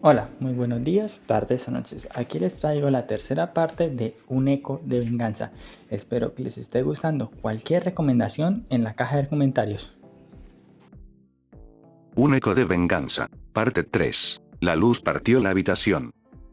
Hola, muy buenos días, tardes o noches. Aquí les traigo la tercera parte de Un eco de venganza. Espero que les esté gustando. Cualquier recomendación en la caja de comentarios. Un eco de venganza. Parte 3. La luz partió la habitación.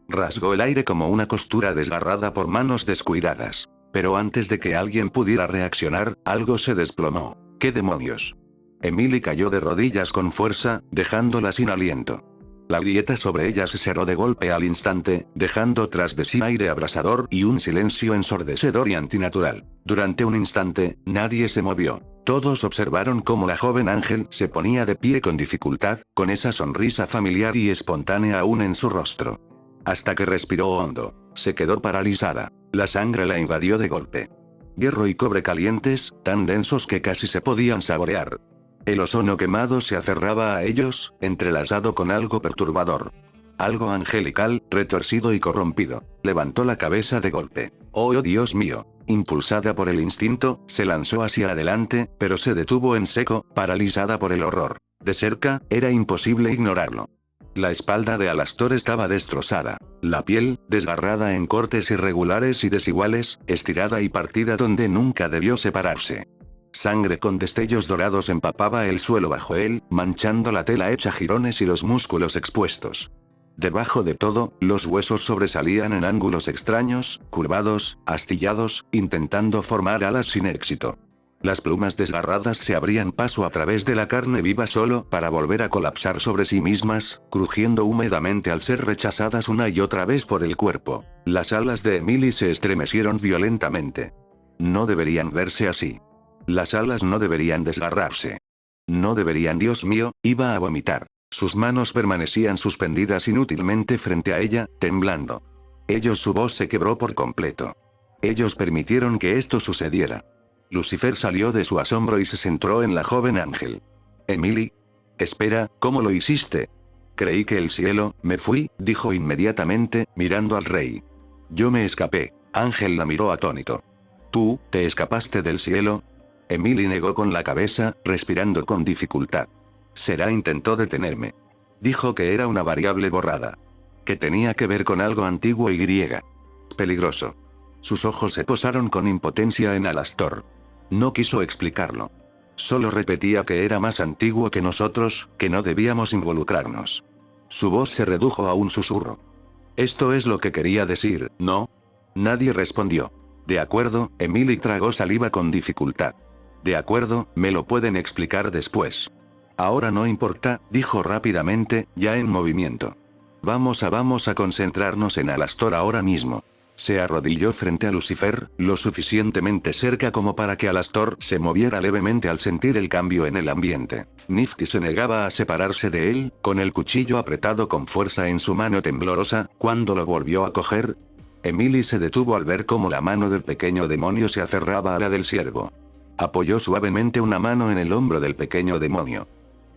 Rasgó el aire como una costura desgarrada por manos descuidadas. Pero antes de que alguien pudiera reaccionar, algo se desplomó. ¿Qué demonios? Emily cayó de rodillas con fuerza, dejándola sin aliento. La grieta sobre ella se cerró de golpe al instante, dejando tras de sí aire abrasador y un silencio ensordecedor y antinatural. Durante un instante, nadie se movió. Todos observaron cómo la joven Ángel se ponía de pie con dificultad, con esa sonrisa familiar y espontánea aún en su rostro. Hasta que respiró hondo. Se quedó paralizada. La sangre la invadió de golpe. Hierro y cobre calientes, tan densos que casi se podían saborear. El ozono quemado se aferraba a ellos, entrelazado con algo perturbador. Algo angelical, retorcido y corrompido. Levantó la cabeza de golpe. ¡Oh, Dios mío! Impulsada por el instinto, se lanzó hacia adelante, pero se detuvo en seco, paralizada por el horror. De cerca, era imposible ignorarlo. La espalda de Alastor estaba destrozada. La piel, desgarrada en cortes irregulares y desiguales, estirada y partida donde nunca debió separarse. Sangre con destellos dorados empapaba el suelo bajo él, manchando la tela hecha jirones y los músculos expuestos. Debajo de todo, los huesos sobresalían en ángulos extraños, curvados, astillados, intentando formar alas sin éxito. Las plumas desgarradas se abrían paso a través de la carne viva solo para volver a colapsar sobre sí mismas, crujiendo húmedamente al ser rechazadas una y otra vez por el cuerpo. Las alas de Emily se estremecieron violentamente. No deberían verse así. Las alas no deberían desgarrarse. No deberían, Dios mío, iba a vomitar. Sus manos permanecían suspendidas inútilmente frente a ella, temblando. Su voz se quebró por completo. Ellos permitieron que esto sucediera. Lucifer salió de su asombro y se centró en la joven Ángel. Emily. Espera, ¿cómo lo hiciste? Creí que el cielo, me fui, dijo inmediatamente, mirando al rey. Yo me escapé. Ángel la miró atónito. ¿Tú, te escapaste del cielo? Emily negó con la cabeza, respirando con dificultad. Será intentó detenerme. Dijo que era una variable borrada. Que tenía que ver con algo antiguo y griega. Peligroso. Sus ojos se posaron con impotencia en Alastor. No quiso explicarlo. Solo repetía que era más antiguo que nosotros, que no debíamos involucrarnos. Su voz se redujo a un susurro. Esto es lo que quería decir, ¿no? Nadie respondió. De acuerdo, Emily tragó saliva con dificultad. De acuerdo, me lo pueden explicar después. Ahora no importa, dijo rápidamente, ya en movimiento. Vamos a concentrarnos en Alastor ahora mismo. Se arrodilló frente a Lucifer, lo suficientemente cerca como para que Alastor se moviera levemente al sentir el cambio en el ambiente. Nifty se negaba a separarse de él, con el cuchillo apretado con fuerza en su mano temblorosa, cuando lo volvió a coger. Emily se detuvo al ver cómo la mano del pequeño demonio se aferraba a la del siervo. Apoyó suavemente una mano en el hombro del pequeño demonio.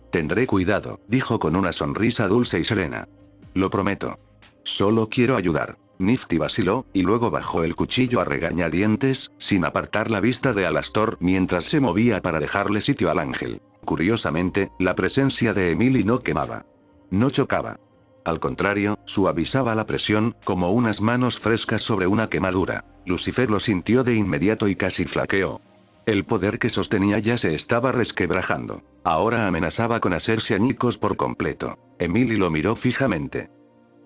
Tendré cuidado, dijo con una sonrisa dulce y serena. Lo prometo. Solo quiero ayudar. Nifty vaciló, y luego bajó el cuchillo a regañadientes, sin apartar la vista de Alastor mientras se movía para dejarle sitio al ángel. Curiosamente, la presencia de Emily no quemaba. No chocaba. Al contrario, suavizaba la presión, como unas manos frescas sobre una quemadura. Lucifer lo sintió de inmediato y casi flaqueó. El poder que sostenía ya se estaba resquebrajando. Ahora amenazaba con hacerse añicos por completo. Emily lo miró fijamente.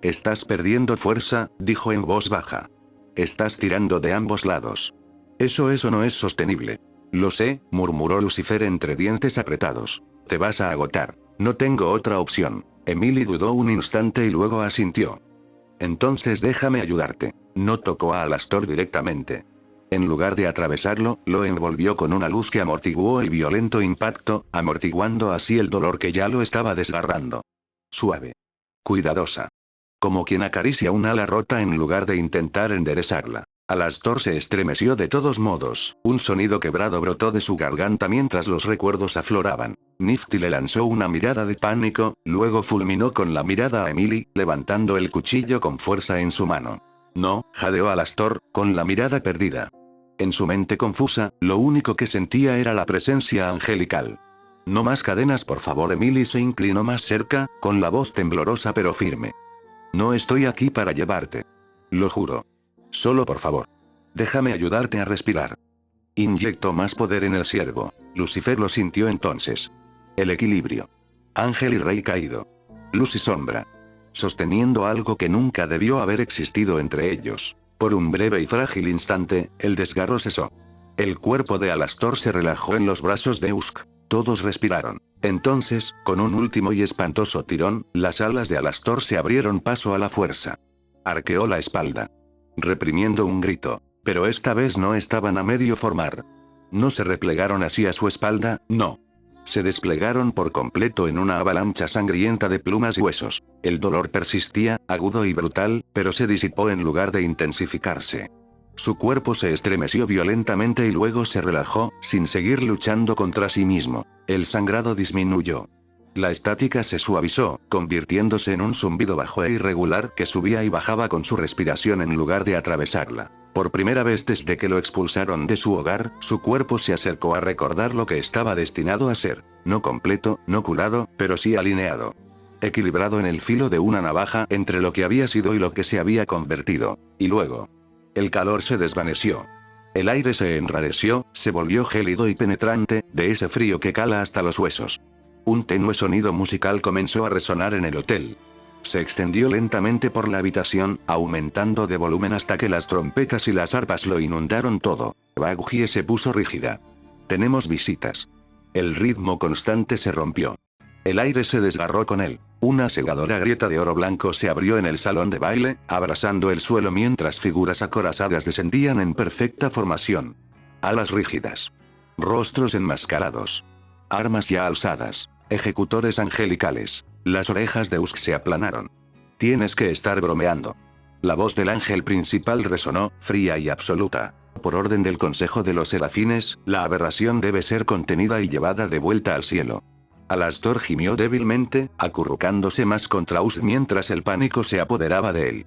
Estás perdiendo fuerza, dijo en voz baja. Estás tirando de ambos lados. Eso no es sostenible. Lo sé, murmuró Lucifer entre dientes apretados. Te vas a agotar. No tengo otra opción. Emily dudó un instante y luego asintió. Entonces déjame ayudarte. No tocó a Alastor directamente. En lugar de atravesarlo, lo envolvió con una luz que amortiguó el violento impacto, amortiguando así el dolor que ya lo estaba desgarrando. Suave. Cuidadosa. Como quien acaricia un ala rota en lugar de intentar enderezarla. Alastor se estremeció de todos modos, un sonido quebrado brotó de su garganta mientras los recuerdos afloraban. Nifty le lanzó una mirada de pánico, luego fulminó con la mirada a Emily, levantando el cuchillo con fuerza en su mano. No, jadeó Alastor, con la mirada perdida. En su mente confusa, lo único que sentía era la presencia angelical. No más cadenas, por favor. Emily se inclinó más cerca, con la voz temblorosa pero firme. No estoy aquí para llevarte. Lo juro. Solo por favor. Déjame ayudarte a respirar. Inyectó más poder en el siervo. Lucifer lo sintió entonces. El equilibrio. Ángel y rey caído. Luz y sombra. Sosteniendo algo que nunca debió haber existido entre ellos. Por un breve y frágil instante, el desgarro cesó. El cuerpo de Alastor se relajó en los brazos de Usk. Todos respiraron. Entonces, con un último y espantoso tirón, las alas de Alastor se abrieron paso a la fuerza. Arqueó la espalda, reprimiendo un grito, pero esta vez no estaban a medio formar. No se replegaron hacia su espalda, no. Se desplegaron por completo en una avalancha sangrienta de plumas y huesos. El dolor persistía, agudo y brutal, pero se disipó en lugar de intensificarse. Su cuerpo se estremeció violentamente y luego se relajó, sin seguir luchando contra sí mismo. El sangrado disminuyó. La estática se suavizó, convirtiéndose en un zumbido bajo e irregular que subía y bajaba con su respiración en lugar de atravesarla. Por primera vez desde que lo expulsaron de su hogar, su cuerpo se acercó a recordar lo que estaba destinado a ser. No completo, no curado, pero sí alineado. Equilibrado en el filo de una navaja entre lo que había sido y lo que se había convertido. Y luego, el calor se desvaneció. El aire se enrareció, se volvió gélido y penetrante, de ese frío que cala hasta los huesos. Un tenue sonido musical comenzó a resonar en el hotel. Se extendió lentamente por la habitación, aumentando de volumen hasta que las trompetas y las arpas lo inundaron todo. Baguhie se puso rígida. Tenemos visitas. El ritmo constante se rompió. El aire se desgarró con él. Una cegadora grieta de oro blanco se abrió en el salón de baile, abrasando el suelo mientras figuras acorazadas descendían en perfecta formación. Alas rígidas. Rostros enmascarados. Armas ya alzadas. Ejecutores angelicales. Las orejas de Usk se aplanaron. Tienes que estar bromeando. La voz del ángel principal resonó, fría y absoluta. Por orden del Consejo de los Serafines, la aberración debe ser contenida y llevada de vuelta al cielo. Alastor gimió débilmente, acurrucándose más contra Usk mientras el pánico se apoderaba de él.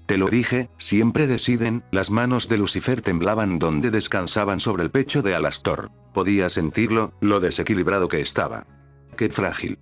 Te lo dije, siempre deciden. Las manos de Lucifer temblaban donde descansaban sobre el pecho de Alastor. Podía sentirlo, lo desequilibrado que estaba. Qué frágil.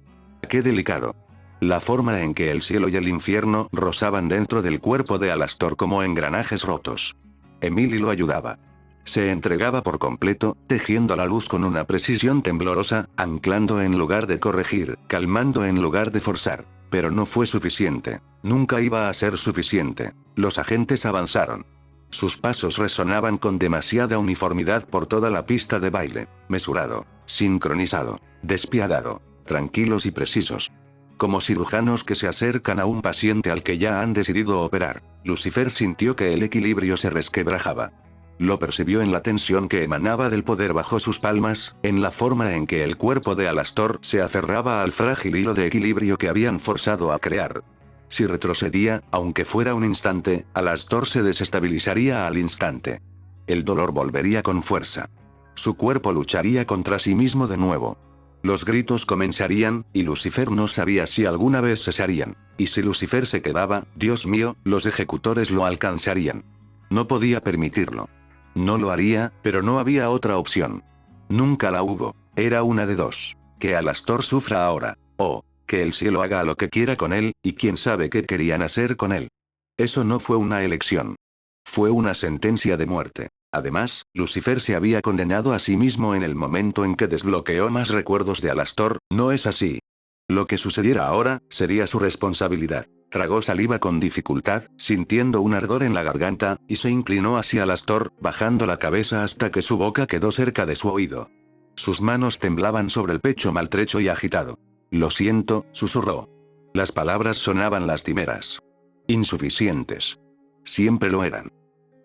Qué delicado. La forma en que el cielo y el infierno rozaban dentro del cuerpo de Alastor como engranajes rotos. Emily lo ayudaba. Se entregaba por completo, tejiendo la luz con una precisión temblorosa, anclando en lugar de corregir, calmando en lugar de forzar. Pero no fue suficiente. Nunca iba a ser suficiente. Los agentes avanzaron. Sus pasos resonaban con demasiada uniformidad por toda la pista de baile. Mesurado, sincronizado, despiadado, tranquilos y precisos. Como cirujanos que se acercan a un paciente al que ya han decidido operar. Lucifer sintió que el equilibrio se resquebrajaba. Lo percibió en la tensión que emanaba del poder bajo sus palmas, en la forma en que el cuerpo de Alastor se aferraba al frágil hilo de equilibrio que habían forzado a crear. Si retrocedía, aunque fuera un instante, Alastor se desestabilizaría al instante. El dolor volvería con fuerza. Su cuerpo lucharía contra sí mismo de nuevo. Los gritos comenzarían, y Lucifer no sabía si alguna vez cesarían. Y si Lucifer se quedaba, Dios mío, los ejecutores lo alcanzarían. No podía permitirlo. No lo haría, pero no había otra opción. Nunca la hubo. Era una de dos. Que Alastor sufra ahora. O que el cielo haga lo que quiera con él, y quién sabe qué querían hacer con él. Eso no fue una elección. Fue una sentencia de muerte. Además, Lucifer se había condenado a sí mismo en el momento en que desbloqueó más recuerdos de Alastor, ¿no es así? Lo que sucediera ahora, sería su responsabilidad. Tragó saliva con dificultad, sintiendo un ardor en la garganta, y se inclinó hacia Alastor, bajando la cabeza hasta que su boca quedó cerca de su oído. Sus manos temblaban sobre el pecho maltrecho y agitado. Lo siento, susurró. Las palabras sonaban lastimeras. Insuficientes. Siempre lo eran.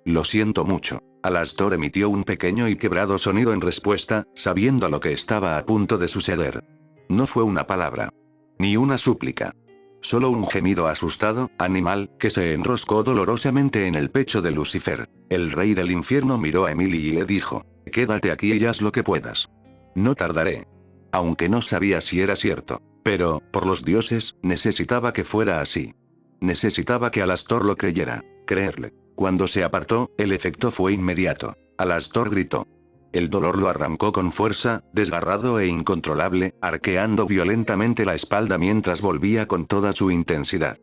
Lo siento mucho. Alastor emitió un pequeño y quebrado sonido en respuesta, sabiendo lo que estaba a punto de suceder. No fue una palabra. Ni una súplica. Solo un gemido asustado, animal, que se enroscó dolorosamente en el pecho de Lucifer. El rey del infierno miró a Emily y le dijo: quédate aquí y haz lo que puedas. No tardaré. Aunque no sabía si era cierto. Pero, por los dioses, necesitaba que fuera así. Necesitaba que Alastor lo creyera. Creerle. Cuando se apartó, el efecto fue inmediato. Alastor gritó. El dolor lo arrancó con fuerza, desgarrado e incontrolable, arqueando violentamente la espalda mientras volvía con toda su intensidad.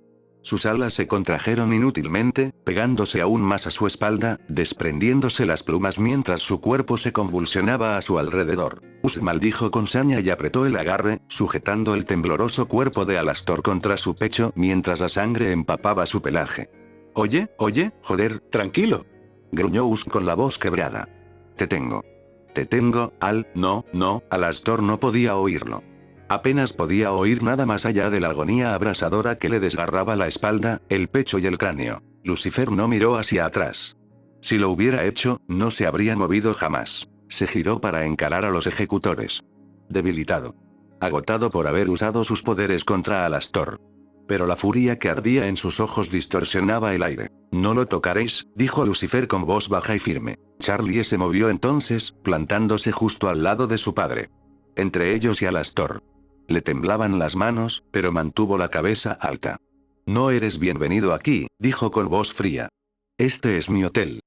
Sus alas se contrajeron inútilmente, pegándose aún más a su espalda, desprendiéndose las plumas mientras su cuerpo se convulsionaba a su alrededor. Usk maldijo con saña y apretó el agarre, sujetando el tembloroso cuerpo de Alastor contra su pecho mientras la sangre empapaba su pelaje. Oye, joder, tranquilo. Gruñó Usk con la voz quebrada. Te tengo. No, Alastor no podía oírlo. Apenas podía oír nada más allá de la agonía abrasadora que le desgarraba la espalda, el pecho y el cráneo. Lucifer no miró hacia atrás. Si lo hubiera hecho, no se habría movido jamás. Se giró para encarar a los ejecutores. Debilitado. Agotado por haber usado sus poderes contra Alastor. Pero la furia que ardía en sus ojos distorsionaba el aire. No lo tocaréis, dijo Lucifer con voz baja y firme. Charlie se movió entonces, plantándose justo al lado de su padre. Entre ellos y Alastor. Le temblaban las manos, pero mantuvo la cabeza alta. No eres bienvenido aquí, dijo con voz fría. Este es mi hotel.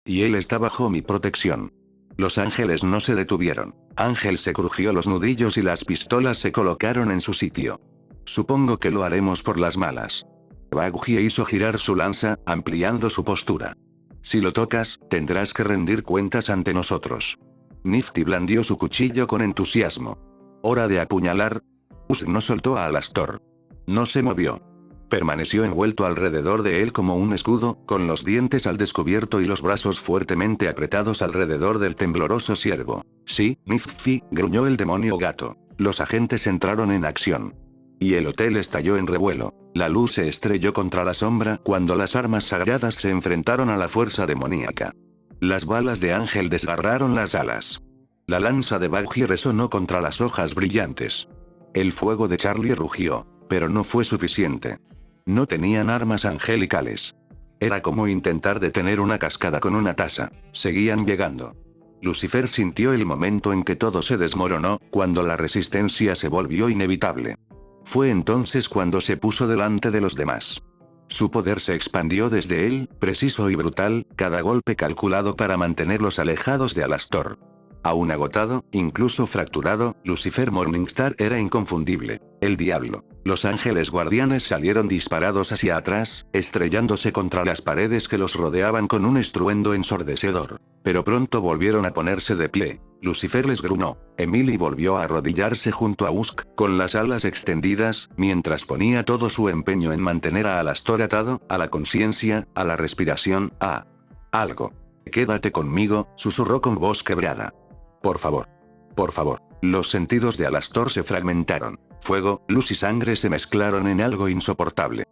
Y él está bajo mi protección. Los ángeles no se detuvieron. Ángel se crujió los nudillos y las pistolas se colocaron en su sitio. Supongo que lo haremos por las malas. Baguji hizo girar su lanza, ampliando su postura. Si lo tocas, tendrás que rendir cuentas ante nosotros. Nifty blandió su cuchillo con entusiasmo. ¿Hora de apuñalar? Usk no soltó a Alastor. No se movió. Permaneció envuelto alrededor de él como un escudo, con los dientes al descubierto y los brazos fuertemente apretados alrededor del tembloroso ciervo. Sí, Nifty, gruñó el demonio gato. Los agentes entraron en acción. Y el hotel estalló en revuelo. La luz se estrelló contra la sombra cuando las armas sagradas se enfrentaron a la fuerza demoníaca. Las balas de Ángel desgarraron las alas. La lanza de Baguji resonó contra las hojas brillantes. El fuego de Charlie rugió, pero no fue suficiente. No tenían armas angelicales. Era como intentar detener una cascada con una taza. Seguían llegando. Lucifer sintió el momento en que todo se desmoronó, cuando la resistencia se volvió inevitable. Fue entonces cuando se puso delante de los demás. Su poder se expandió desde él, preciso y brutal, cada golpe calculado para mantenerlos alejados de Alastor. Aún agotado, incluso fracturado, Lucifer Morningstar era inconfundible. El diablo. Los ángeles guardianes salieron disparados hacia atrás, estrellándose contra las paredes que los rodeaban con un estruendo ensordecedor. Pero pronto volvieron a ponerse de pie. Lucifer les gruñó. Emily volvió a arrodillarse junto a Usk, con las alas extendidas, mientras ponía todo su empeño en mantener a Alastor atado, a la conciencia, a la respiración, a algo. Quédate conmigo, susurró con voz quebrada. Por favor. Por favor. Los sentidos de Alastor se fragmentaron. Fuego, luz y sangre se mezclaron en algo insoportable.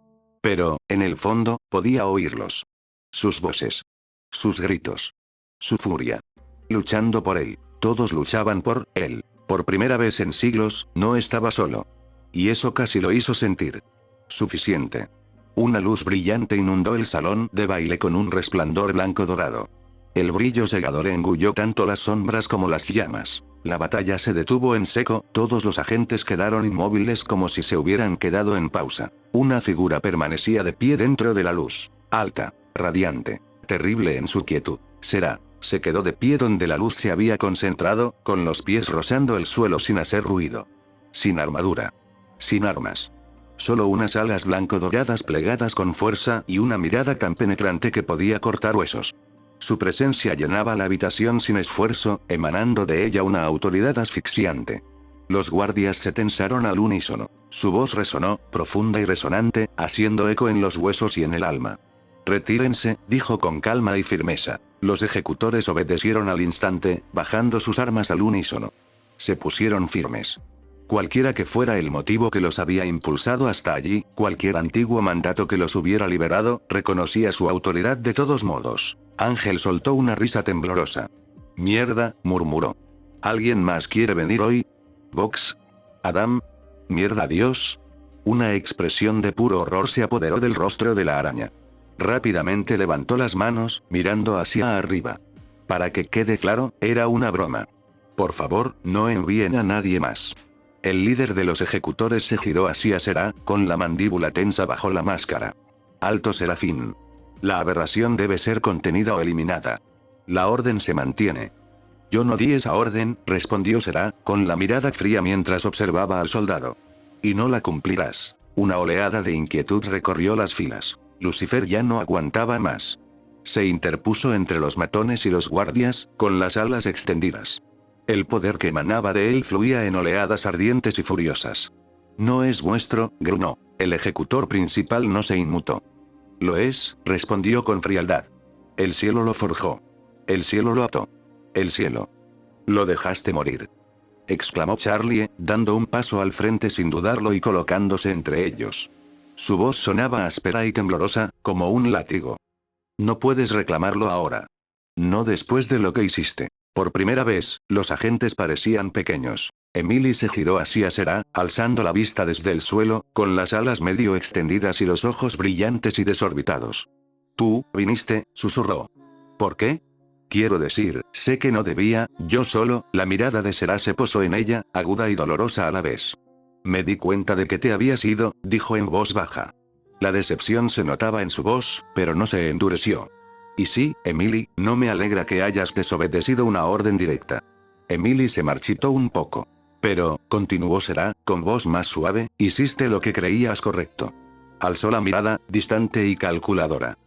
Pero, en el fondo, podía oírlos. Sus voces. Sus gritos. Su furia. Luchando por él. Todos luchaban por él. Por primera vez en siglos, no estaba solo. Y eso casi lo hizo sentir. Suficiente. Una luz brillante inundó el salón de baile con un resplandor blanco dorado. El brillo cegador engulló tanto las sombras como las llamas. La batalla se detuvo en seco, todos los agentes quedaron inmóviles como si se hubieran quedado en pausa. Una figura permanecía de pie dentro de la luz. Alta, radiante, terrible en su quietud. Se quedó de pie donde la luz se había concentrado, con los pies rozando el suelo sin hacer ruido. Sin armadura. Sin armas. Solo unas alas blanco-doradas plegadas con fuerza y una mirada tan penetrante que podía cortar huesos. Su presencia llenaba la habitación sin esfuerzo, emanando de ella una autoridad asfixiante. Los guardias se tensaron al unísono. Su voz resonó, profunda y resonante, haciendo eco en los huesos y en el alma. Retírense, dijo con calma y firmeza. Los ejecutores obedecieron al instante, bajando sus armas al unísono. Se pusieron firmes. Cualquiera que fuera el motivo que los había impulsado hasta allí, cualquier antiguo mandato que los hubiera liberado, reconocía su autoridad de todos modos. Ángel soltó una risa temblorosa. Mierda, murmuró. ¿Alguien más quiere venir hoy? Vox. Adam. Mierda Dios. Una expresión de puro horror se apoderó del rostro de la araña. Rápidamente levantó las manos, mirando hacia arriba. Para que quede claro, era una broma. Por favor, no envíen a nadie más. El líder de los ejecutores se giró hacia Será, con la mandíbula tensa bajo la máscara. Alto Serafín. La aberración debe ser contenida o eliminada. La orden se mantiene. Yo no di esa orden, respondió Será, con la mirada fría mientras observaba al soldado. Y no la cumplirás. Una oleada de inquietud recorrió las filas. Lucifer ya no aguantaba más. Se interpuso entre los matones y los guardias, con las alas extendidas. El poder que emanaba de él fluía en oleadas ardientes y furiosas. No es vuestro, gruñó. El ejecutor principal no se inmutó. Lo es, respondió con frialdad. El cielo lo forjó. El cielo lo ató. El cielo. Lo dejaste morir. Exclamó Charlie, dando un paso al frente sin dudarlo y colocándose entre ellos. Su voz sonaba áspera y temblorosa, como un látigo. No puedes reclamarlo ahora. No después de lo que hiciste. Por primera vez, los agentes parecían pequeños. Emily se giró hacia Será, alzando la vista desde el suelo, con las alas medio extendidas y los ojos brillantes y desorbitados. Tú, viniste, susurró. ¿Por qué? Quiero decir, sé que no debía, yo solo. La mirada de Será se posó en ella, aguda y dolorosa a la vez. Me di cuenta de que te habías ido, dijo en voz baja. La decepción se notaba en su voz, pero no se endureció. Y sí, Emily, no me alegra que hayas desobedecido una orden directa. Emily se marchitó un poco. Pero, continuó Será, con voz más suave, hiciste lo que creías correcto. Alzó la mirada, distante y calculadora.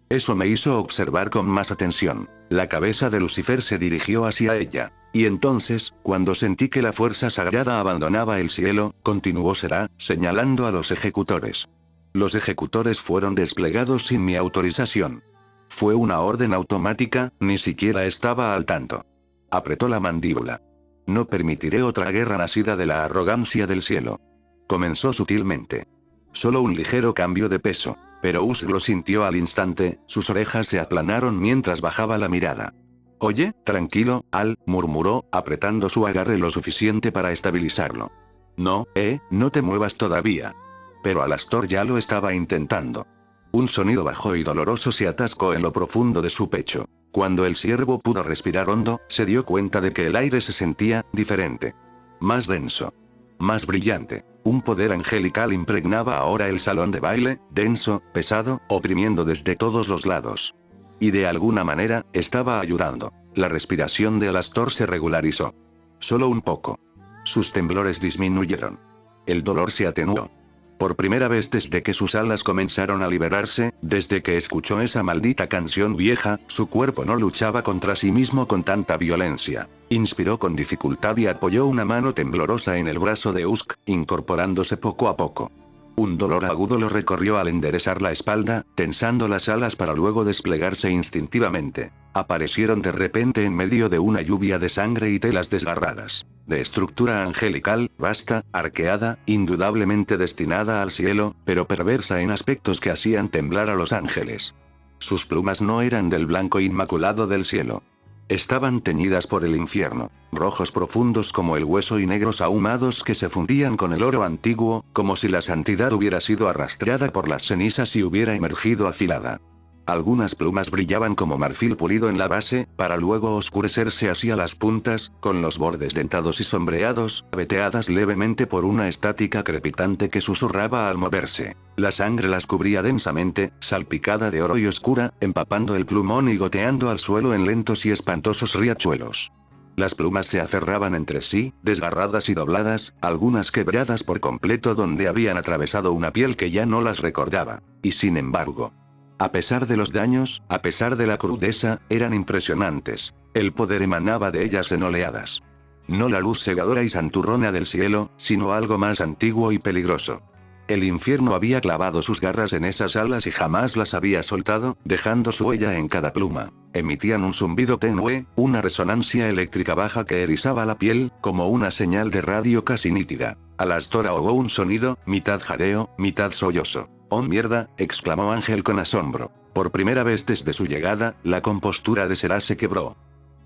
Eso me hizo observar con más atención. La cabeza de Lucifer se dirigió hacia ella. Y entonces, cuando sentí que la fuerza sagrada abandonaba el cielo, continuó Será, señalando a los ejecutores. Los ejecutores fueron desplegados sin mi autorización. Fue una orden automática, ni siquiera estaba al tanto. Apretó la mandíbula. No permitiré otra guerra nacida de la arrogancia del cielo. Comenzó sutilmente. Solo un ligero cambio de peso. Pero Us lo sintió al instante, sus orejas se aplanaron mientras bajaba la mirada. Oye, tranquilo, Al, murmuró, apretando su agarre lo suficiente para estabilizarlo. No, no te muevas todavía. Pero Alastor ya lo estaba intentando. Un sonido bajo y doloroso se atascó en lo profundo de su pecho. Cuando el siervo pudo respirar hondo, se dio cuenta de que el aire se sentía diferente. Más denso. Más brillante. Un poder angelical impregnaba ahora el salón de baile, denso, pesado, oprimiendo desde todos los lados. Y de alguna manera, estaba ayudando. La respiración de Alastor se regularizó. Solo un poco. Sus temblores disminuyeron. El dolor se atenuó. Por primera vez desde que sus alas comenzaron a liberarse, desde que escuchó esa maldita canción vieja, su cuerpo no luchaba contra sí mismo con tanta violencia. Inspiró con dificultad y apoyó una mano temblorosa en el brazo de Usk, incorporándose poco a poco. Un dolor agudo lo recorrió al enderezar la espalda, tensando las alas para luego desplegarse instintivamente. Aparecieron de repente en medio de una lluvia de sangre y telas desgarradas. De estructura angelical, vasta, arqueada, indudablemente destinada al cielo, pero perversa en aspectos que hacían temblar a los ángeles. Sus plumas no eran del blanco inmaculado del cielo. Estaban teñidas por el infierno, rojos profundos como el hueso y negros ahumados que se fundían con el oro antiguo, como si la santidad hubiera sido arrastrada por las cenizas y hubiera emergido afilada. Algunas plumas brillaban como marfil pulido en la base, para luego oscurecerse hacia las puntas, con los bordes dentados y sombreados, veteadas levemente por una estática crepitante que susurraba al moverse. La sangre las cubría densamente, salpicada de oro y oscura, empapando el plumón y goteando al suelo en lentos y espantosos riachuelos. Las plumas se aferraban entre sí, desgarradas y dobladas, algunas quebradas por completo donde habían atravesado una piel que ya no las recordaba. Y sin embargo, a pesar de los daños, a pesar de la crudeza, eran impresionantes. El poder emanaba de ellas en oleadas. No la luz cegadora y santurrona del cielo, sino algo más antiguo y peligroso. El infierno había clavado sus garras en esas alas y jamás las había soltado, dejando su huella en cada pluma. Emitían un zumbido tenue, una resonancia eléctrica baja que erizaba la piel, como una señal de radio casi nítida. Alastor ahogó un sonido, mitad jadeo, mitad sollozo. «¡Oh mierda!», exclamó Ángel con asombro. Por primera vez desde su llegada, la compostura de Será se quebró.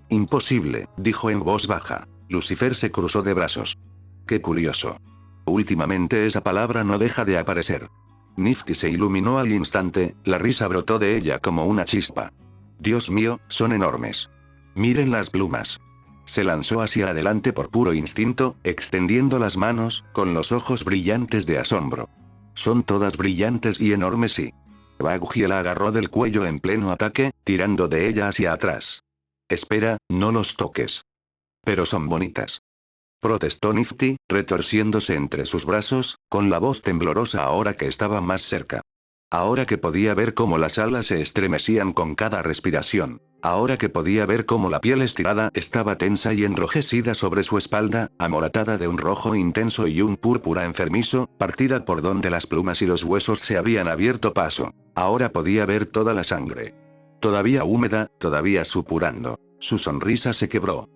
«Imposible», dijo en voz baja. Lucifer se cruzó de brazos. «Qué curioso. Últimamente esa palabra no deja de aparecer». Nifty se iluminó al instante, la risa brotó de ella como una chispa. «Dios mío, son enormes. Miren las plumas». Se lanzó hacia adelante por puro instinto, extendiendo las manos, con los ojos brillantes de asombro. «Son todas brillantes y enormes y...». Baggy la agarró del cuello en pleno ataque, tirando de ella hacia atrás. «Espera, no los toques». «Pero son bonitas». protestó Nifty, retorciéndose entre sus brazos, con la voz temblorosa ahora que estaba más cerca. Ahora que podía ver cómo las alas se estremecían con cada respiración. Ahora que podía ver cómo la piel estirada estaba tensa y enrojecida sobre su espalda, amoratada de un rojo intenso y un púrpura enfermizo, partida por donde las plumas y los huesos se habían abierto paso. Ahora podía ver toda la sangre. Todavía húmeda, todavía supurando. Su sonrisa se quebró.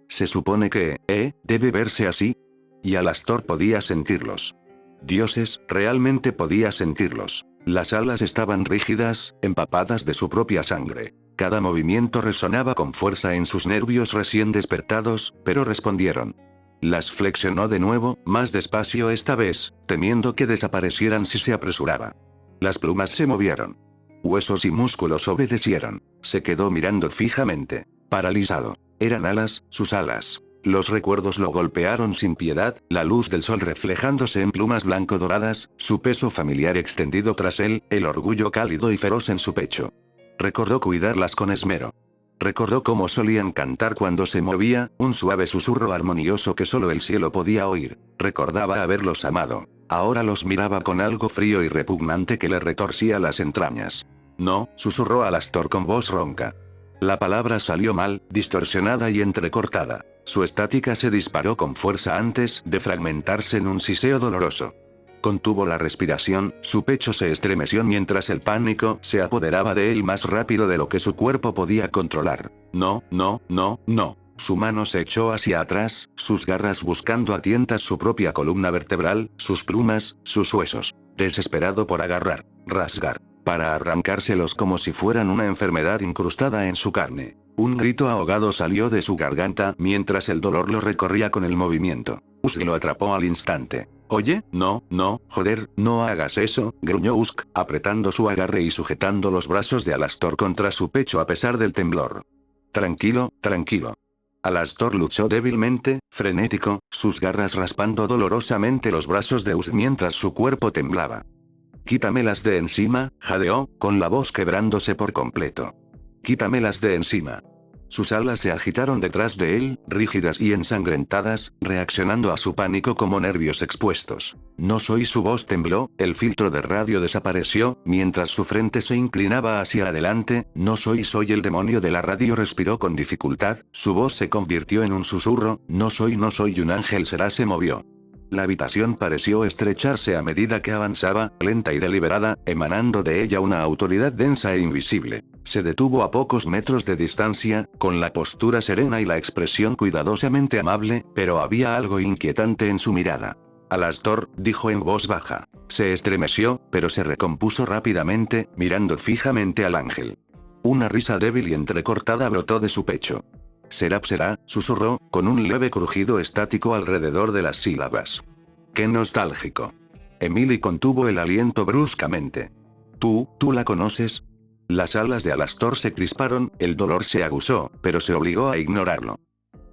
Se supone que, debe verse así. Y Alastor podía sentirlos. Dioses, realmente podía sentirlos. Las alas estaban rígidas, empapadas de su propia sangre. Cada movimiento resonaba con fuerza en sus nervios recién despertados, pero respondieron. Las flexionó de nuevo, más despacio esta vez, temiendo que desaparecieran si se apresuraba. Las plumas se movieron. Huesos y músculos obedecieron. Se quedó mirando fijamente. Paralizado. Eran alas, sus alas. Los recuerdos lo golpearon sin piedad, la luz del sol reflejándose en plumas blanco-doradas, su peso familiar extendido tras él, el orgullo cálido y feroz en su pecho. Recordó cuidarlas con esmero. Recordó cómo solían cantar cuando se movía, un suave susurro armonioso que solo el cielo podía oír. Recordaba haberlos amado. Ahora los miraba con algo frío y repugnante que le retorcía las entrañas. No, susurró Alastor con voz ronca. La palabra salió mal, distorsionada y entrecortada. Su estática se disparó con fuerza antes de fragmentarse en un siseo doloroso. Contuvo la respiración, su pecho se estremeció mientras el pánico se apoderaba de él más rápido de lo que su cuerpo podía controlar. No, no, no, no. Su mano se echó hacia atrás, sus garras buscando a tientas su propia columna vertebral, sus plumas, sus huesos. Desesperado por agarrar, rasgar, para arrancárselos como si fueran una enfermedad incrustada en su carne. Un grito ahogado salió de su garganta mientras el dolor lo recorría con el movimiento. Usk lo atrapó al instante. Oye, no, no, joder, no hagas eso, gruñó Usk, apretando su agarre y sujetando los brazos de Alastor contra su pecho a pesar del temblor. Tranquilo, tranquilo. Alastor luchó débilmente, frenético, sus garras raspando dolorosamente los brazos de Usk mientras su cuerpo temblaba. Quítamelas de encima, jadeó, con la voz quebrándose por completo. Quítamelas de encima. Sus alas se agitaron detrás de él, rígidas y ensangrentadas, reaccionando a su pánico como nervios expuestos. No soy su voz tembló, el filtro de radio desapareció, mientras su frente se inclinaba hacia adelante, no soy el demonio de la radio respiró con dificultad, su voz se convirtió en un susurro, no soy un ángel se movió. La habitación pareció estrecharse a medida que avanzaba, lenta y deliberada, emanando de ella una autoridad densa e invisible. Se detuvo a pocos metros de distancia, con la postura serena y la expresión cuidadosamente amable, pero había algo inquietante en su mirada. Alastor, dijo en voz baja. Se estremeció, pero se recompuso rápidamente, mirando fijamente al ángel. Una risa débil y entrecortada brotó de su pecho. Será, susurró, con un leve crujido estático alrededor de las sílabas. ¡Qué nostálgico! Emily contuvo el aliento bruscamente. ¿Tú la conoces? Las alas de Alastor se crisparon, el dolor se aguzó, pero se obligó a ignorarlo.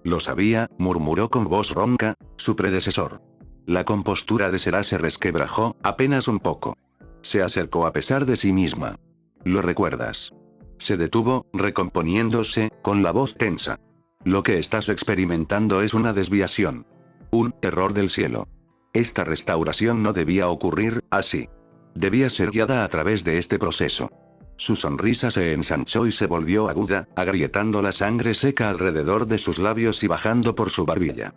Lo sabía, murmuró con voz ronca, su predecesor. La compostura de Será se resquebrajó, apenas un poco. Se acercó a pesar de sí misma. ¿Lo recuerdas? Se detuvo, recomponiéndose, con la voz tensa. Lo que estás experimentando es una desviación. Un error del cielo. Esta restauración no debía ocurrir así. Debía ser guiada a través de este proceso. Su sonrisa se ensanchó y se volvió aguda, agrietando la sangre seca alrededor de sus labios y bajando por su barbilla.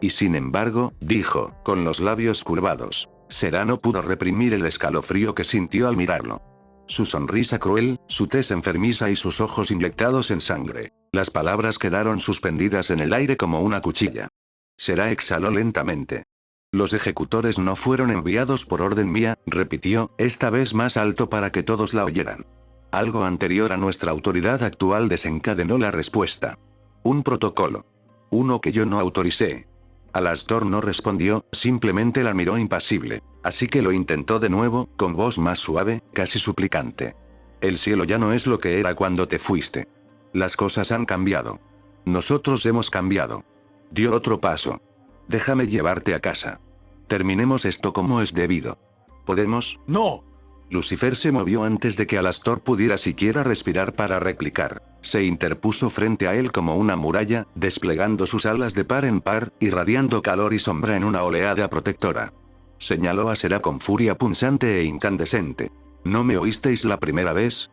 Y sin embargo, dijo, con los labios curvados. Será no pudo reprimir el escalofrío que sintió al mirarlo. Su sonrisa cruel, su tez enfermiza y sus ojos inyectados en sangre. Las palabras quedaron suspendidas en el aire como una cuchilla. Será exhaló lentamente. Los ejecutores no fueron enviados por orden mía, repitió, esta vez más alto para que todos la oyeran. Algo anterior a nuestra autoridad actual desencadenó la respuesta. Un protocolo. Uno que yo no autoricé. Alastor no respondió, simplemente la miró impasible. Así que lo intentó de nuevo, con voz más suave, casi suplicante. El cielo ya no es lo que era cuando te fuiste. Las cosas han cambiado. Nosotros hemos cambiado. Dio otro paso. Déjame llevarte a casa. Terminemos esto como es debido. ¿Podemos? ¡No! Lucifer se movió antes de que Alastor pudiera siquiera respirar para replicar. Se interpuso frente a él como una muralla, desplegando sus alas de par en par, irradiando calor y sombra en una oleada protectora. Señaló a Será con furia punzante e incandescente. ¿No me oísteis la primera vez?,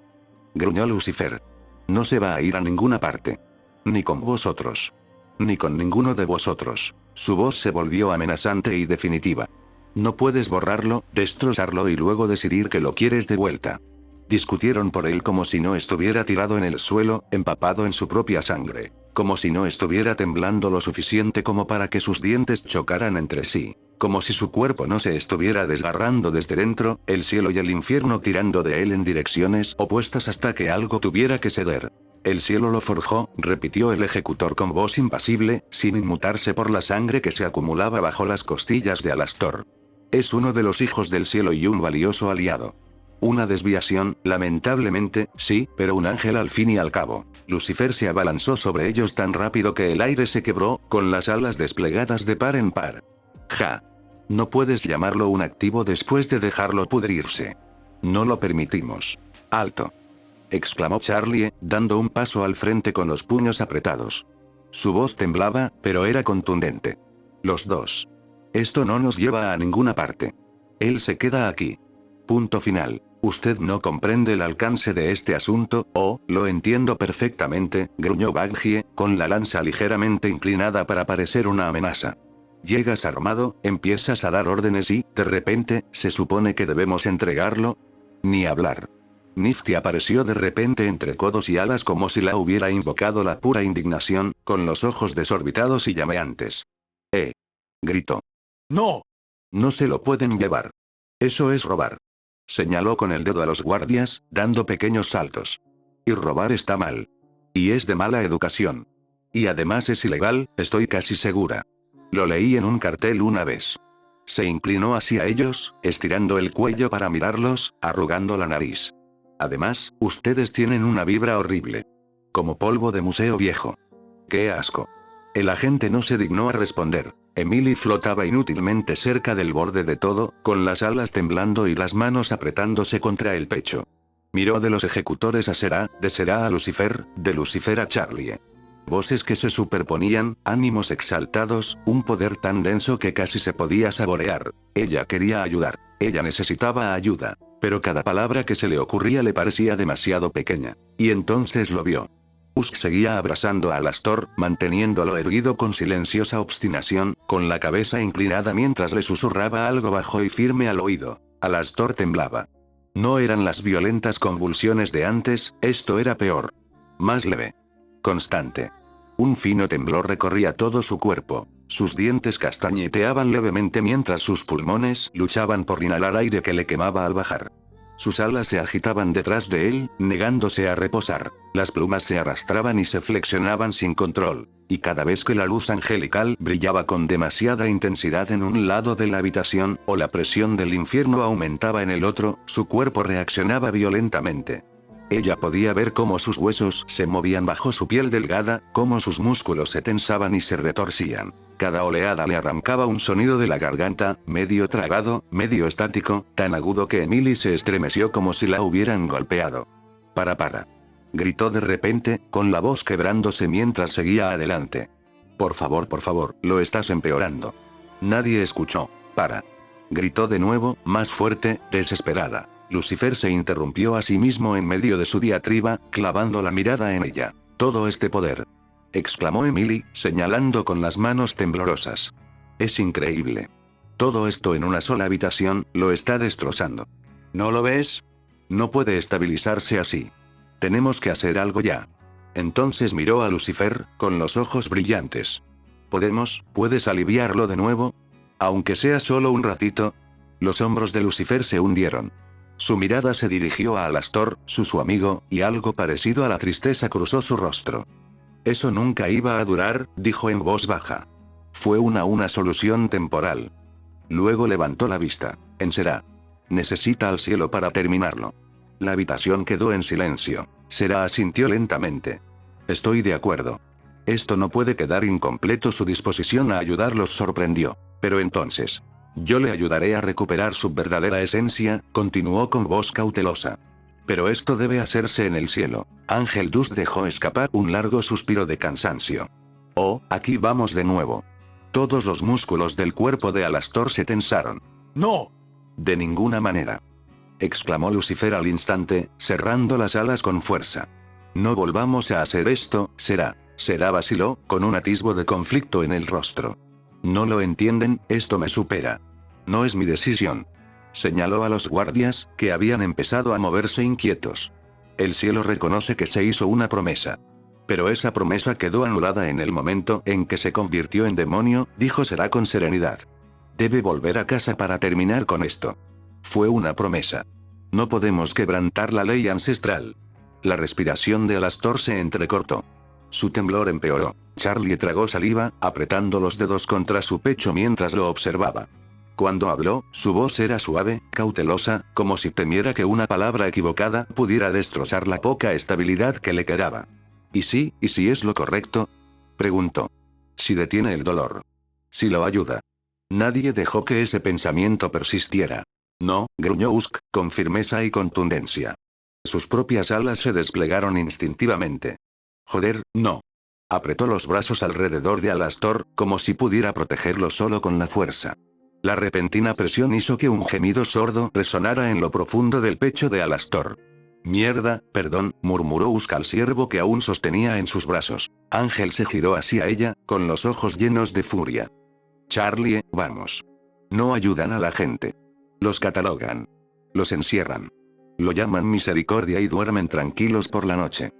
gruñó Lucifer. No se va a ir a ninguna parte. Ni con vosotros. Ni con ninguno de vosotros. Su voz se volvió amenazante y definitiva. No puedes borrarlo, destrozarlo y luego decidir que lo quieres de vuelta. Discutieron por él como si no estuviera tirado en el suelo, empapado en su propia sangre. Como si no estuviera temblando lo suficiente como para que sus dientes chocaran entre sí. Como si su cuerpo no se estuviera desgarrando desde dentro, el cielo y el infierno tirando de él en direcciones opuestas hasta que algo tuviera que ceder. El cielo lo forjó, repitió el ejecutor con voz impasible, sin inmutarse por la sangre que se acumulaba bajo las costillas de Alastor. Es uno de los hijos del cielo y un valioso aliado. Una desviación, lamentablemente, sí, pero un ángel al fin y al cabo. Lucifer se abalanzó sobre ellos tan rápido que el aire se quebró, con las alas desplegadas de par en par. Ja. No puedes llamarlo un activo después de dejarlo pudrirse. No lo permitimos. Alto, exclamó Charlie, dando un paso al frente con los puños apretados. Su voz temblaba, pero era contundente. Los dos. Esto no nos lleva a ninguna parte. Él se queda aquí. Punto final. Usted no comprende el alcance de este asunto, oh, lo entiendo perfectamente, gruñó Baggie, con la lanza ligeramente inclinada para parecer una amenaza. Llegas armado, empiezas a dar órdenes y, de repente, ¿se supone que debemos entregarlo? Ni hablar. Nifty apareció de repente entre codos y alas como si la hubiera invocado la pura indignación, con los ojos desorbitados y llameantes. Gritó. ¡No! No se lo pueden llevar. Eso es robar. Señaló con el dedo a los guardias, dando pequeños saltos. Y robar está mal. Y es de mala educación. Y además es ilegal, estoy casi segura. Lo leí en un cartel una vez. Se inclinó hacia ellos, estirando el cuello para mirarlos, arrugando la nariz. Además, ustedes tienen una vibra horrible. Como polvo de museo viejo. ¡Qué asco! El agente no se dignó a responder. Emily flotaba inútilmente cerca del borde de todo, con las alas temblando y las manos apretándose contra el pecho. Miró de los ejecutores a Será, de Será a Lucifer, de Lucifer a Charlie. Voces que se superponían, ánimos exaltados, un poder tan denso que casi se podía saborear. Ella quería ayudar. Ella necesitaba ayuda. Pero cada palabra que se le ocurría le parecía demasiado pequeña. Y entonces lo vio. Usk seguía abrazando a Alastor, manteniéndolo erguido con silenciosa obstinación, con la cabeza inclinada mientras le susurraba algo bajo y firme al oído. Alastor temblaba. No eran las violentas convulsiones de antes, esto era peor. Más leve. Constante. Un fino temblor recorría todo su cuerpo. Sus dientes castañeteaban levemente mientras sus pulmones luchaban por inhalar aire que le quemaba al bajar. Sus alas se agitaban detrás de él, negándose a reposar. Las plumas se arrastraban y se flexionaban sin control. Y cada vez que la luz angelical brillaba con demasiada intensidad en un lado de la habitación, o la presión del infierno aumentaba en el otro, su cuerpo reaccionaba violentamente. Ella podía ver cómo sus huesos se movían bajo su piel delgada, cómo sus músculos se tensaban y se retorcían. Cada oleada le arrancaba un sonido de la garganta, medio tragado, medio estático, tan agudo que Emily se estremeció como si la hubieran golpeado. Para. Gritó de repente, con la voz quebrándose mientras seguía adelante. Por favor, lo estás empeorando. Nadie escuchó. Para. Gritó de nuevo, más fuerte, desesperada. Lucifer se interrumpió a sí mismo en medio de su diatriba, clavando la mirada en ella. Todo este poder. Exclamó Emily, señalando con las manos temblorosas. Es increíble. Todo esto en una sola habitación, lo está destrozando. ¿No lo ves? No puede estabilizarse así. Tenemos que hacer algo ya. Entonces miró a Lucifer, con los ojos brillantes. ¿Puedes aliviarlo de nuevo? Aunque sea solo un ratito. Los hombros de Lucifer se hundieron. Su mirada se dirigió a Alastor, su amigo, y algo parecido a la tristeza cruzó su rostro. Eso nunca iba a durar, dijo en voz baja. Fue una solución temporal. Luego levantó la vista. En Será. Necesita al cielo para terminarlo. La habitación quedó en silencio. Será asintió lentamente. Estoy de acuerdo. Esto no puede quedar incompleto. Su disposición a ayudar los sorprendió. Pero entonces. Yo le ayudaré a recuperar su verdadera esencia, continuó con voz cautelosa. Pero esto debe hacerse en el cielo. Ángel Dus dejó escapar un largo suspiro de cansancio. Oh, aquí vamos de nuevo. Todos los músculos del cuerpo de Alastor se tensaron. ¡No! De ninguna manera, exclamó Lucifer al instante, cerrando las alas con fuerza. No volvamos a hacer esto, será, vaciló, con un atisbo de conflicto en el rostro. No lo entienden, esto me supera. No es mi decisión. Señaló a los guardias, que habían empezado a moverse inquietos. El cielo reconoce que se hizo una promesa. Pero esa promesa quedó anulada en el momento en que se convirtió en demonio, dijo Será con serenidad. Debe volver a casa para terminar con esto. Fue una promesa. No podemos quebrantar la ley ancestral. La respiración de Alastor se entrecortó. Su temblor empeoró. Charlie tragó saliva, apretando los dedos contra su pecho mientras lo observaba. Cuando habló, su voz era suave, cautelosa, como si temiera que una palabra equivocada pudiera destrozar la poca estabilidad que le quedaba. ¿Y si es lo correcto? Preguntó. Si detiene el dolor. Si lo ayuda. Nadie dejó que ese pensamiento persistiera. No, gruñó Usk, con firmeza y contundencia. Sus propias alas se desplegaron instintivamente. Joder, no. Apretó los brazos alrededor de Alastor, como si pudiera protegerlo solo con la fuerza. La repentina presión hizo que un gemido sordo resonara en lo profundo del pecho de Alastor. Mierda, perdón, murmuró Usk al siervo que aún sostenía en sus brazos. Ángel se giró hacia ella, con los ojos llenos de furia. Charlie, vamos. No ayudan a la gente. Los catalogan. Los encierran. Lo llaman misericordia y duermen tranquilos por la noche.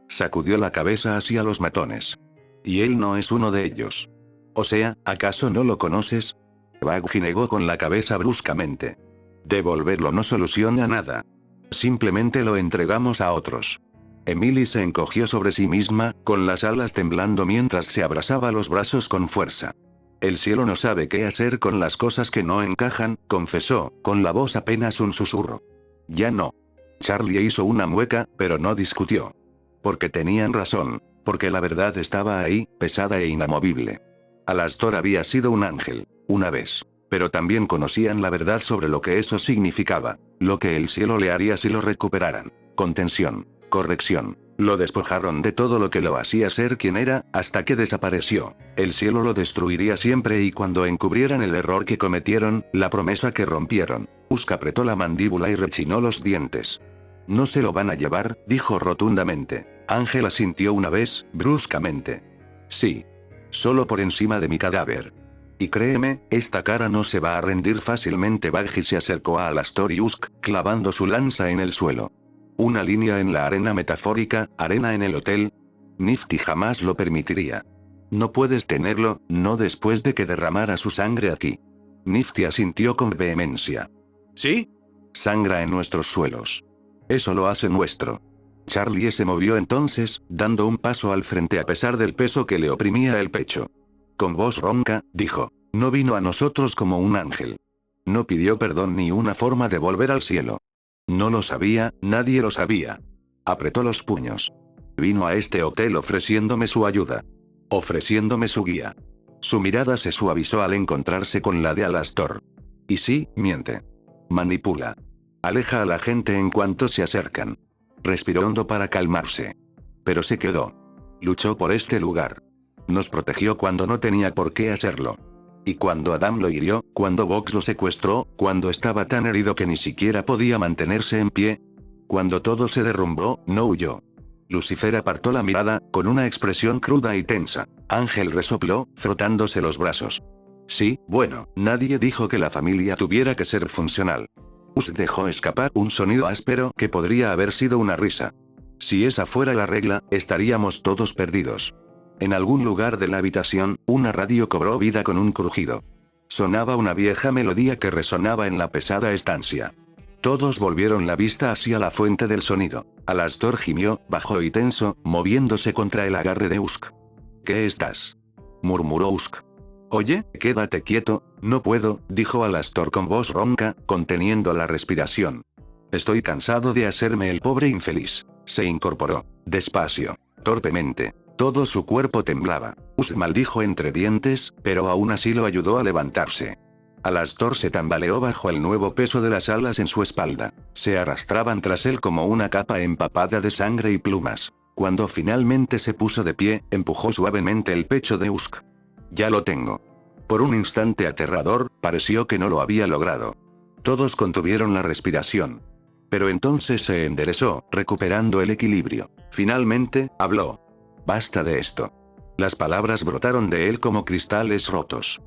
Sacudió la cabeza hacia los matones. Y él no es uno de ellos. O sea, ¿acaso no lo conoces? Baggy negó con la cabeza bruscamente. Devolverlo no soluciona nada. Simplemente lo entregamos a otros. Emily se encogió sobre sí misma, con las alas temblando mientras se abrazaba los brazos con fuerza. El cielo no sabe qué hacer con las cosas que no encajan, confesó, con la voz apenas un susurro. Ya no. Charlie hizo una mueca, pero no discutió. Porque tenían razón, porque la verdad estaba ahí, pesada e inamovible. Alastor había sido un ángel, una vez. Pero también conocían la verdad sobre lo que eso significaba, lo que el cielo le haría si lo recuperaran. Contención, corrección. Lo despojaron de todo lo que lo hacía ser quien era, hasta que desapareció. El cielo lo destruiría siempre y cuando encubrieran el error que cometieron, la promesa que rompieron. Usk apretó la mandíbula y rechinó los dientes. No se lo van a llevar, dijo rotundamente. Ángel asintió una vez, bruscamente. Sí. Solo por encima de mi cadáver. Y créeme, esta cara no se va a rendir fácilmente. Baggy se acercó a Alastor y Usk, clavando su lanza en el suelo. Una línea en la arena metafórica, arena en el hotel. Nifty jamás lo permitiría. No puedes tenerlo, no después de que derramara su sangre aquí. Nifty asintió con vehemencia. ¿Sí? Sangra en nuestros suelos. Eso lo hace nuestro. Charlie se movió entonces, dando un paso al frente a pesar del peso que le oprimía el pecho. Con voz ronca, dijo, no vino a nosotros como un ángel. No pidió perdón ni una forma de volver al cielo. No lo sabía, nadie lo sabía. Apretó los puños. Vino a este hotel ofreciéndome su ayuda. Ofreciéndome su guía. Su mirada se suavizó al encontrarse con la de Alastor. Y sí, miente. Manipula. Aleja a la gente en cuanto se acercan. Respiró hondo para calmarse. Pero se quedó. Luchó por este lugar. Nos protegió cuando no tenía por qué hacerlo. Y cuando Adam lo hirió, cuando Vox lo secuestró, cuando estaba tan herido que ni siquiera podía mantenerse en pie. Cuando todo se derrumbó, no huyó. Lucifer apartó la mirada, con una expresión cruda y tensa. Ángel resopló, frotándose los brazos. Sí, bueno, nadie dijo que la familia tuviera que ser funcional. Usk dejó escapar un sonido áspero que podría haber sido una risa. Si esa fuera la regla, estaríamos todos perdidos. En algún lugar de la habitación, una radio cobró vida con un crujido. Sonaba una vieja melodía que resonaba en la pesada estancia. Todos volvieron la vista hacia la fuente del sonido. Alastor gimió, bajo y tenso, moviéndose contra el agarre de Usk. ¿Qué estás? Murmuró Usk. Oye, quédate quieto, no puedo, dijo Alastor con voz ronca, conteniendo la respiración. Estoy cansado de hacerme el pobre infeliz. Se incorporó, despacio, torpemente. Todo su cuerpo temblaba. Usk maldijo entre dientes, pero aún así lo ayudó a levantarse. Alastor se tambaleó bajo el nuevo peso de las alas en su espalda. Se arrastraban tras él como una capa empapada de sangre y plumas. Cuando finalmente se puso de pie, empujó suavemente el pecho de Usk. Ya lo tengo. Por un instante aterrador, pareció que no lo había logrado. Todos contuvieron la respiración. Pero entonces se enderezó, recuperando el equilibrio. Finalmente, habló. Basta de esto. Las palabras brotaron de él como cristales rotos.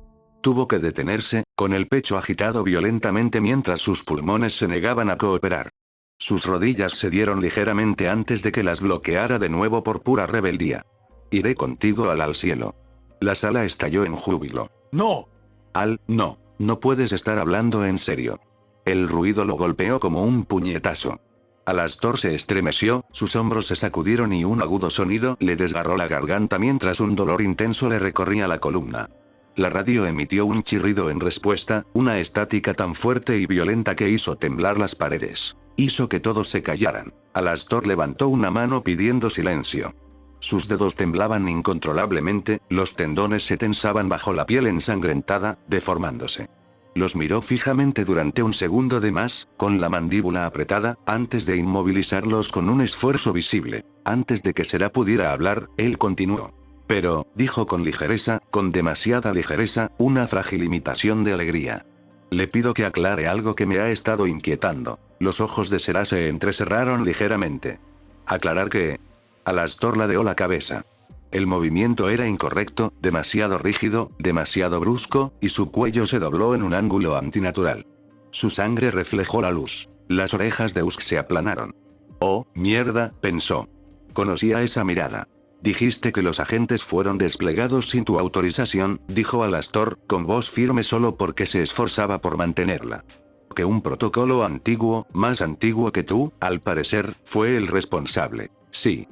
Tuvo que detenerse, con el pecho agitado violentamente mientras sus pulmones se negaban a cooperar. Sus rodillas se dieron ligeramente antes de que las bloqueara de nuevo por pura rebeldía. Iré contigo al cielo. La sala estalló en júbilo. ¡No! No, no puedes estar hablando en serio. El ruido lo golpeó como un puñetazo. Alastor se estremeció, sus hombros se sacudieron y un agudo sonido le desgarró la garganta mientras un dolor intenso le recorría la columna. La radio emitió un chirrido en respuesta, una estática tan fuerte y violenta que hizo temblar las paredes. Hizo que todos se callaran. Alastor levantó una mano pidiendo silencio. Sus dedos temblaban incontrolablemente, los tendones se tensaban bajo la piel ensangrentada, deformándose. Los miró fijamente durante un segundo de más, con la mandíbula apretada, antes de inmovilizarlos con un esfuerzo visible. Antes de que Será pudiera hablar, él continuó. Pero, dijo con ligereza, con demasiada ligereza, una frágil imitación de alegría. Le pido que aclare algo que me ha estado inquietando. Los ojos de Será se entrecerraron ligeramente. ¿Aclarar qué? Alastor ladeó la cabeza. El movimiento era incorrecto, demasiado rígido, demasiado brusco, y su cuello se dobló en un ángulo antinatural. Su sangre reflejó la luz. Las orejas de Usk se aplanaron. Oh, mierda, pensó. Conocía esa mirada. Dijiste que los agentes fueron desplegados sin tu autorización, dijo Alastor, con voz firme solo porque se esforzaba por mantenerla. Que un protocolo antiguo, más antiguo que tú, al parecer, fue el responsable. Sí.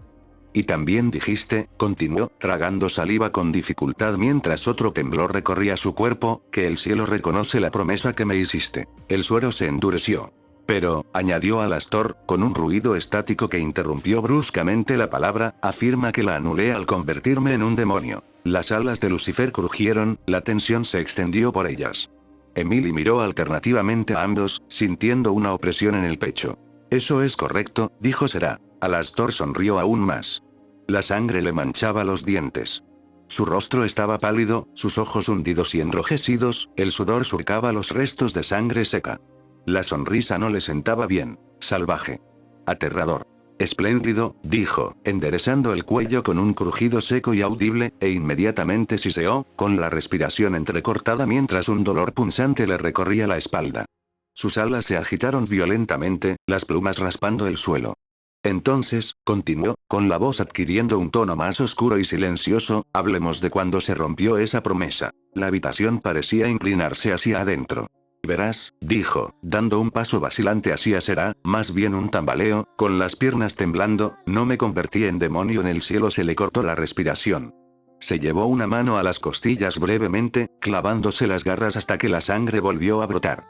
Y también dijiste, continuó, tragando saliva con dificultad mientras otro temblor recorría su cuerpo, que el cielo reconoce la promesa que me hiciste. El suero se endureció. Pero, añadió Alastor, con un ruido estático que interrumpió bruscamente la palabra, afirma que la anulé al convertirme en un demonio. Las alas de Lucifer crujieron, la tensión se extendió por ellas. Emily miró alternativamente a ambos, sintiendo una opresión en el pecho. Eso es correcto, dijo Será. Alastor sonrió aún más. La sangre le manchaba los dientes. Su rostro estaba pálido, sus ojos hundidos y enrojecidos, el sudor surcaba los restos de sangre seca. La sonrisa no le sentaba bien. Salvaje. Aterrador. Espléndido, dijo, enderezando el cuello con un crujido seco y audible, e inmediatamente siseó, con la respiración entrecortada mientras un dolor punzante le recorría la espalda. Sus alas se agitaron violentamente, las plumas raspando el suelo. Entonces, continuó, con la voz adquiriendo un tono más oscuro y silencioso, hablemos de cuando se rompió esa promesa. La habitación parecía inclinarse hacia adentro. Verás, dijo, dando un paso vacilante hacia Será, más bien un tambaleo, con las piernas temblando, no me convertí en demonio en el cielo. Se le cortó la respiración. Se llevó una mano a las costillas brevemente, clavándose las garras hasta que la sangre volvió a brotar.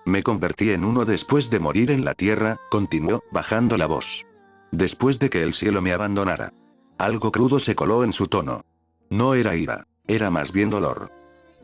Me convertí en uno después de morir en la tierra, continuó, bajando la voz. Después de que el cielo me abandonara. Algo crudo se coló en su tono. No era ira, era más bien dolor.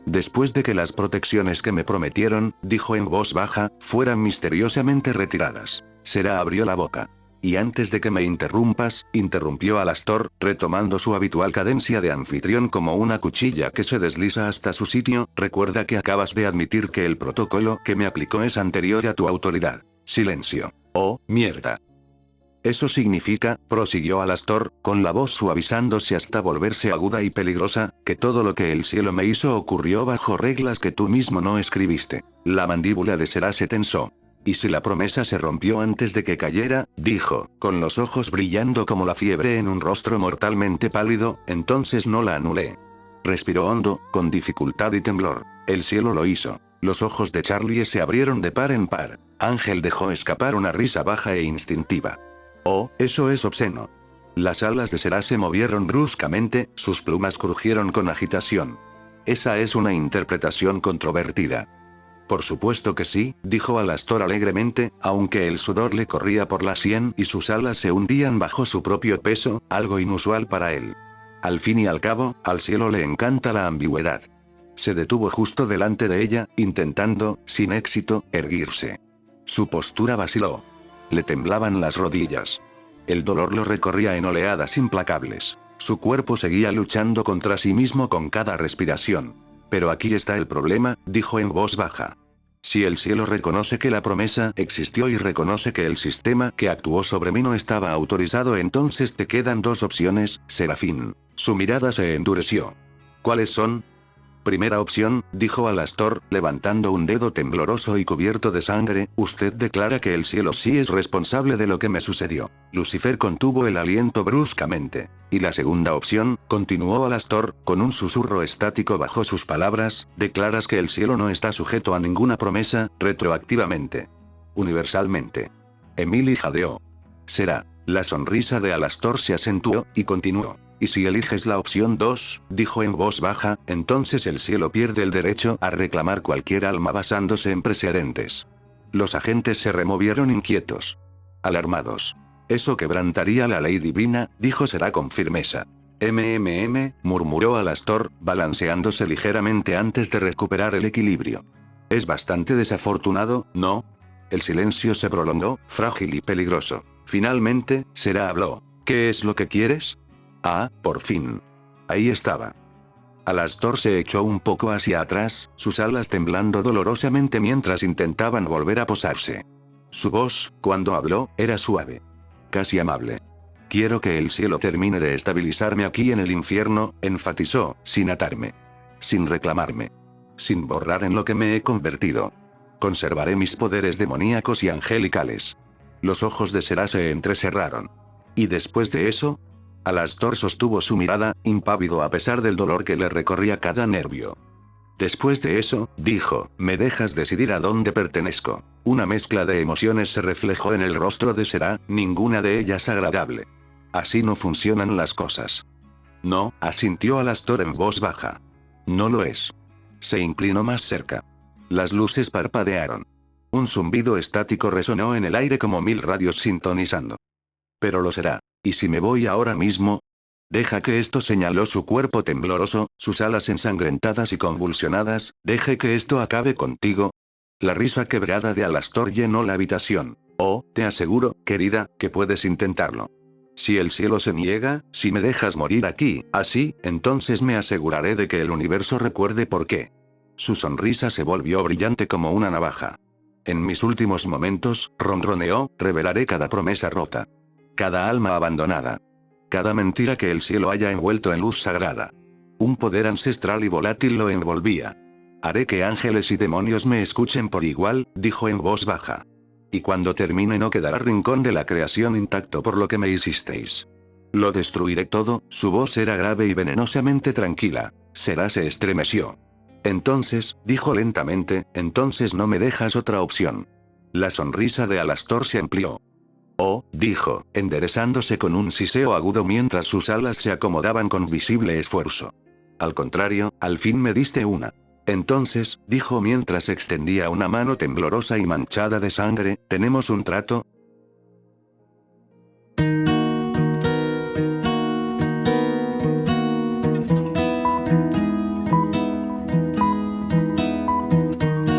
Después de que las protecciones que me prometieron, dijo en voz baja, fueran misteriosamente retiradas. Será abrió la boca. Y antes de que me interrumpas, interrumpió Alastor, retomando su habitual cadencia de anfitrión como una cuchilla que se desliza hasta su sitio, recuerda que acabas de admitir que el protocolo que me aplicó es anterior a tu autoridad. Silencio. Oh, mierda. Eso significa, prosiguió Alastor, con la voz suavizándose hasta volverse aguda y peligrosa, que todo lo que el cielo me hizo ocurrió bajo reglas que tú mismo no escribiste. La mandíbula de Será se tensó. Y si la promesa se rompió antes de que cayera, dijo, con los ojos brillando como la fiebre en un rostro mortalmente pálido, entonces no la anulé. Respiró hondo, con dificultad y temblor. El cielo lo hizo. Los ojos de Charlie se abrieron de par en par. Ángel dejó escapar una risa baja e instintiva. Oh, eso es obsceno. Las alas de Será se movieron bruscamente, sus plumas crujieron con agitación. Esa es una interpretación controvertida. Por supuesto que sí, dijo Alastor alegremente, aunque el sudor le corría por la sien y sus alas se hundían bajo su propio peso, algo inusual para él. Al fin y al cabo, al cielo le encanta la ambigüedad. Se detuvo justo delante de ella, intentando, sin éxito, erguirse. Su postura vaciló. Le temblaban las rodillas. El dolor lo recorría en oleadas implacables. Su cuerpo seguía luchando contra sí mismo con cada respiración. Pero aquí está el problema, dijo en voz baja. Si el cielo reconoce que la promesa existió y reconoce que el sistema que actuó sobre mí no estaba autorizado, entonces te quedan dos opciones, Serafín. Su mirada se endureció. ¿Cuáles son? Primera opción, dijo Alastor, levantando un dedo tembloroso y cubierto de sangre, usted declara que el cielo sí es responsable de lo que me sucedió. Lucifer contuvo el aliento bruscamente. Y la segunda opción, continuó Alastor, con un susurro estático bajo sus palabras, declaras que el cielo no está sujeto a ninguna promesa, retroactivamente. Universalmente. Emily jadeó. Será. La sonrisa de Alastor se acentuó, y continuó. Y si eliges la opción 2, dijo en voz baja, entonces el cielo pierde el derecho a reclamar cualquier alma basándose en precedentes. Los agentes se removieron inquietos. Alarmados. Eso quebrantaría la ley divina, dijo Será con firmeza. Murmuró Alastor, balanceándose ligeramente antes de recuperar el equilibrio. Es bastante desafortunado, ¿no? El silencio se prolongó, frágil y peligroso. Finalmente, Será habló. ¿Qué es lo que quieres? Ah, por fin. Ahí estaba. Alastor se echó un poco hacia atrás, sus alas temblando dolorosamente mientras intentaban volver a posarse. Su voz, cuando habló, era suave. Casi amable. Quiero que el cielo termine de estabilizarme aquí en el infierno, enfatizó, sin atarme. Sin reclamarme. Sin borrar en lo que me he convertido. Conservaré mis poderes demoníacos y angelicales. Los ojos de Será se entrecerraron. ¿Y después de eso? Alastor sostuvo su mirada, impávido a pesar del dolor que le recorría cada nervio. Después de eso, dijo, me dejas decidir a dónde pertenezco. Una mezcla de emociones se reflejó en el rostro de Será, ninguna de ellas agradable. Así no funcionan las cosas. No, asintió Alastor en voz baja. No lo es. Se inclinó más cerca. Las luces parpadearon. Un zumbido estático resonó en el aire como 1000 radios sintonizando. Pero lo será. ¿Y si me voy ahora mismo? Deja que esto, señaló su cuerpo tembloroso, sus alas ensangrentadas y convulsionadas, deje que esto acabe contigo. La risa quebrada de Alastor llenó la habitación. Oh, te aseguro, querida, que puedes intentarlo. Si el cielo se niega, si me dejas morir aquí, así, entonces me aseguraré de que el universo recuerde por qué. Su sonrisa se volvió brillante como una navaja. En mis últimos momentos, ronroneó, revelaré cada promesa rota. Cada alma abandonada. Cada mentira que el cielo haya envuelto en luz sagrada. Un poder ancestral y volátil lo envolvía. Haré que ángeles y demonios me escuchen por igual, dijo en voz baja. Y cuando termine no quedará rincón de la creación intacto por lo que me hicisteis. Lo destruiré todo, su voz era grave y venenosamente tranquila. Será se estremeció. Entonces, dijo lentamente, entonces no me dejas otra opción. La sonrisa de Alastor se amplió. Oh, dijo, enderezándose con un siseo agudo mientras sus alas se acomodaban con visible esfuerzo. Al contrario, al fin me diste una. Entonces, dijo mientras extendía una mano temblorosa y manchada de sangre, ¿tenemos un trato?